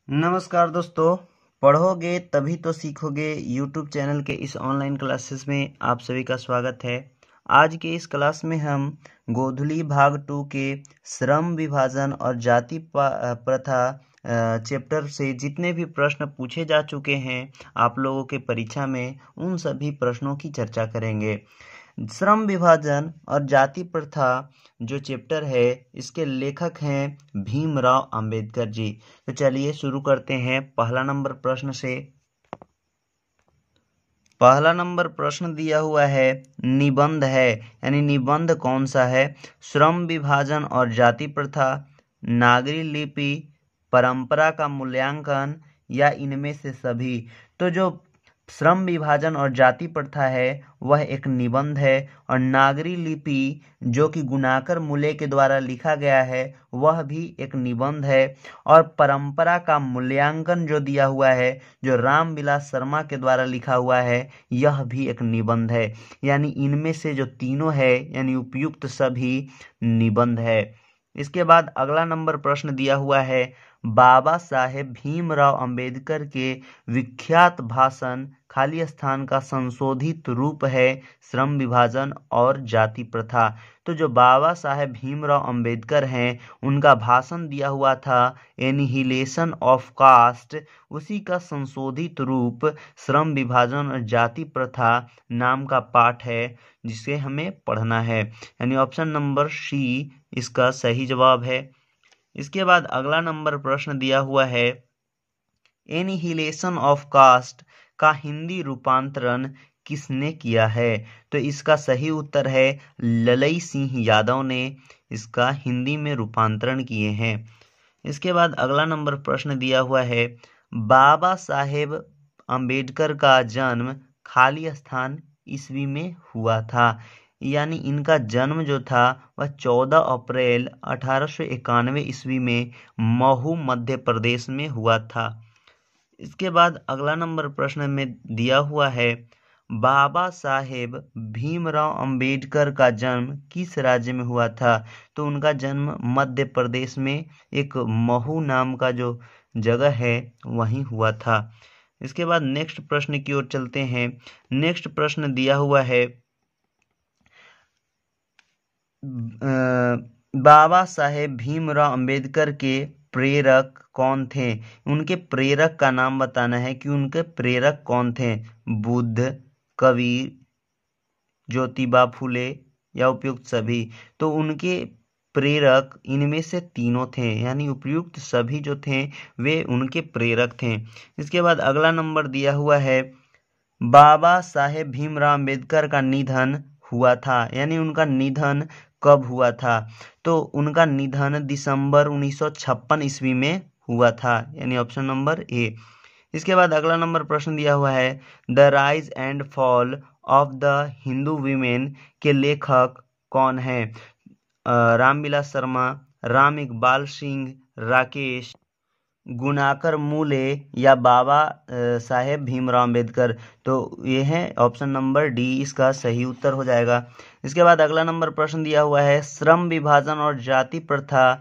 नमस्कार दोस्तों, पढ़ोगे तभी तो सीखोगे यूट्यूब चैनल के इस ऑनलाइन क्लासेस में आप सभी का स्वागत है। आज के इस क्लास में हम गोधुली भाग 2 के श्रम विभाजन और जाति प्रथा चैप्टर से जितने भी प्रश्न पूछे जा चुके हैं आप लोगों के परीक्षा में, उन सभी प्रश्नों की चर्चा करेंगे। श्रम विभाजन और जाति प्रथा जो चैप्टर है, इसके लेखक हैं भीमराव अंबेडकर जी। तो चलिए शुरू करते हैं पहला नंबर प्रश्न से। पहला नंबर प्रश्न दिया हुआ है, निबंध है, यानी निबंध कौन सा है? श्रम विभाजन और जाति प्रथा, नागरी लिपि, परंपरा का मूल्यांकन या इनमें से सभी। तो जो श्रम विभाजन और जाति प्रथा है वह एक निबंध है, और नागरी लिपि जो कि गुणाकर मूल्य के द्वारा लिखा गया है वह भी एक निबंध है, और परंपरा का मूल्यांकन जो दिया हुआ है जो रामविलास शर्मा के द्वारा लिखा हुआ है यह भी एक निबंध है। यानी इनमें से जो तीनों है यानी उपयुक्त सभी निबंध है। इसके बाद अगला नंबर प्रश्न दिया हुआ है, बाबा साहेब भीमराव अंबेडकर के विख्यात भाषण खाली स्थान का संशोधित रूप है श्रम विभाजन और जाति प्रथा। तो जो बाबा साहेब भीमराव अंबेडकर हैं उनका भाषण दिया हुआ था एनिहिलेशन ऑफ कास्ट, उसी का संशोधित रूप श्रम विभाजन और जाति प्रथा नाम का पाठ है जिसे हमें पढ़ना है। यानी ऑप्शन नंबर सी इसका सही जवाब है। इसके बाद अगला नंबर प्रश्न दिया हुआ है, एनिहिलेशन ऑफ कास्ट का हिंदी रूपांतरण किसने किया है? तो इसका सही उत्तर है ललई सिंह यादव ने इसका हिंदी में रूपांतरण किए हैं। इसके बाद अगला नंबर प्रश्न दिया हुआ है, बाबा साहेब अंबेडकर का जन्म खाली स्थान ईस्वी में हुआ था। यानी इनका जन्म जो था वह 14 अप्रैल 1891 ईस्वी में महू मध्य प्रदेश में हुआ था। इसके बाद अगला नंबर प्रश्न में दिया हुआ है, बाबा साहेब भीमराव अंबेडकर का जन्म किस राज्य में हुआ था? तो उनका जन्म मध्य प्रदेश में एक महू नाम का जो जगह है वहीं हुआ था। इसके बाद नेक्स्ट प्रश्न की ओर चलते हैं। नेक्स्ट प्रश्न दिया हुआ है, बाबा साहेब भीमराव अंबेडकर के प्रेरक कौन थे? उनके प्रेरक का नाम बताना है कि उनके प्रेरक कौन थे। बुद्ध, कबीर, ज्योतिबा फुले या उपयुक्त सभी। तो उनके प्रेरक इनमें से तीनों थे, यानी उपयुक्त सभी जो थे वे उनके प्रेरक थे। इसके बाद अगला नंबर दिया हुआ है, बाबा साहेब भीमराव अंबेडकर का निधन हुआ था, यानी उनका निधन कब हुआ था? तो उनका निधन दिसंबर 1956 ईस्वी में हुआ था, यानी ऑप्शन नंबर ए। इसके बाद अगला नंबर प्रश्न दिया हुआ है, the rise and fall of the Hindu women के लेखक कौन है? रामविलास शर्मा, राम इकबाल सिंह राकेश, गुणाकर मूले या बाबा साहेब भीमराव अंबेडकर। तो ये है ऑप्शन नंबर डी इसका सही उत्तर हो जाएगा। इसके बाद अगला नंबर प्रश्न दिया हुआ है, श्रम विभाजन और जाति प्रथा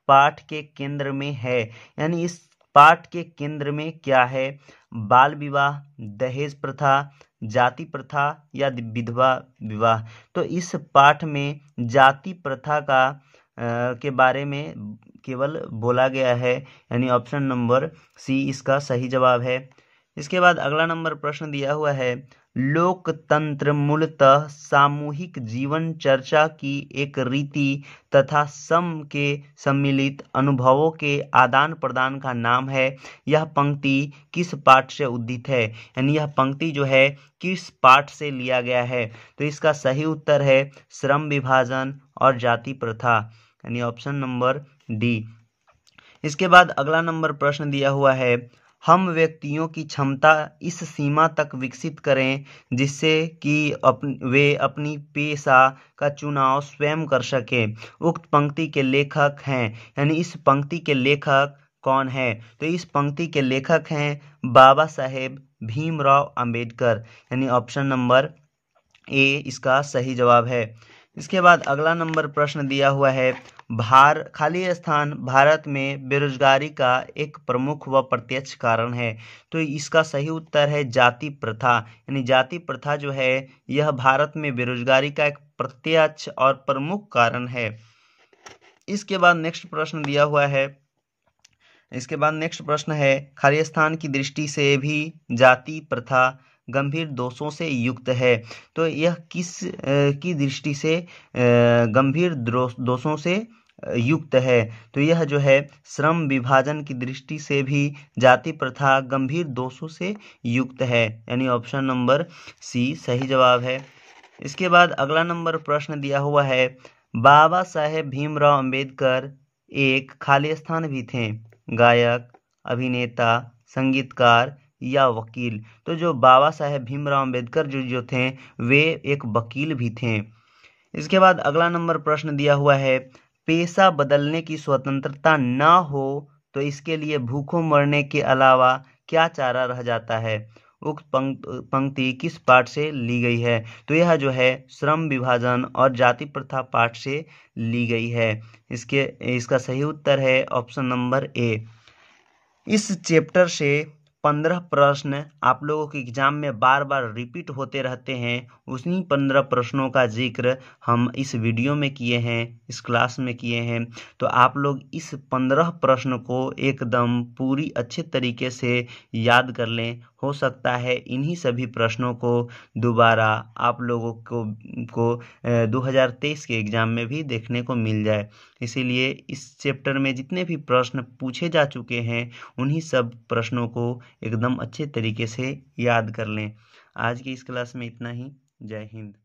पाठ के केंद्र में है, यानी इस पाठ के केंद्र में क्या है? बाल विवाह, दहेज प्रथा, जाति प्रथा या विधवा विवाह। तो इस पाठ में जाति प्रथा का के बारे में केवल बोला गया है, यानी ऑप्शन नंबर सी इसका सही जवाब है। इसके बाद अगला नंबर प्रश्न दिया हुआ है, लोकतंत्र मूलतः सामूहिक जीवन चर्चा की एक रीति तथा सम के सम्मिलित अनुभवों के आदान प्रदान का नाम है। यह पंक्ति किस पाठ से उद्धृत है? यानी यह पंक्ति जो है किस पाठ से लिया गया है? तो इसका सही उत्तर है श्रम विभाजन और जाति प्रथा, यानी ऑप्शन नंबर डी। इसके बाद अगला नंबर प्रश्न दिया हुआ है, हम व्यक्तियों की क्षमता इस सीमा तक विकसित करें जिससे कि वे अपनी पेशा का चुनाव स्वयं कर सके। उक्त पंक्ति के लेखक हैं, यानी इस पंक्ति के लेखक कौन है? तो इस पंक्ति के लेखक हैं बाबा साहेब भीमराव अंबेडकर, यानी ऑप्शन नंबर ए इसका सही जवाब है। इसके बाद अगला नंबर प्रश्न दिया हुआ है, खाली स्थान भारत में बेरोजगारी का एक प्रमुख व प्रत्यक्ष कारण है। तो इसका सही उत्तर है जाति प्रथा। यानी जाति प्रथा जो है यह भारत में बेरोजगारी का एक प्रत्यक्ष और प्रमुख कारण है। इसके बाद नेक्स्ट प्रश्न है खाली स्थान की दृष्टि से भी जाति प्रथा गंभीर दोषों से युक्त है। तो यह किस की दृष्टि से गंभीर दोषों से युक्त है? तो यह जो है श्रम विभाजन की दृष्टि से भी जाति प्रथा गंभीर दोषों से युक्त है। यानी ऑप्शन नंबर सी सही जवाब है। इसके बाद अगला नंबर प्रश्न दिया हुआ है बाबा साहेब भीमराव अंबेडकर एक खाली स्थान भी थे, गायक, अभिनेता, संगीतकार या वकील। तो जो बाबा साहेब भीमराव अंबेडकर जो थे वे एक वकील भी थे। इसके बाद अगला नंबर प्रश्न दिया हुआ है पेशा बदलने की स्वतंत्रता न हो तो इसके लिए भूखों मरने के अलावा क्या चारा रह जाता है? उक्त पंक्ति किस पाठ से ली गई है? तो यह जो है श्रम विभाजन और जाति प्रथा पाठ से ली गई है। इसका सही उत्तर है ऑप्शन नंबर ए। इस चैप्टर से 15 प्रश्न आप लोगों के एग्जाम में बार बार रिपीट होते रहते हैं। उन्हीं 15 प्रश्नों का जिक्र हम इस वीडियो में किए हैं, इस क्लास में किए हैं। तो आप लोग इस 15 प्रश्न को एकदम पूरी अच्छे तरीके से याद कर लें। हो सकता है इन्हीं सभी प्रश्नों को दोबारा आप लोगों को 2023 के एग्ज़ाम में भी देखने को मिल जाए। इसीलिए इस चैप्टर में जितने भी प्रश्न पूछे जा चुके हैं उन्हीं सब प्रश्नों को एकदम अच्छे तरीके से याद कर लें। आज की इस क्लास में इतना ही। जय हिंद।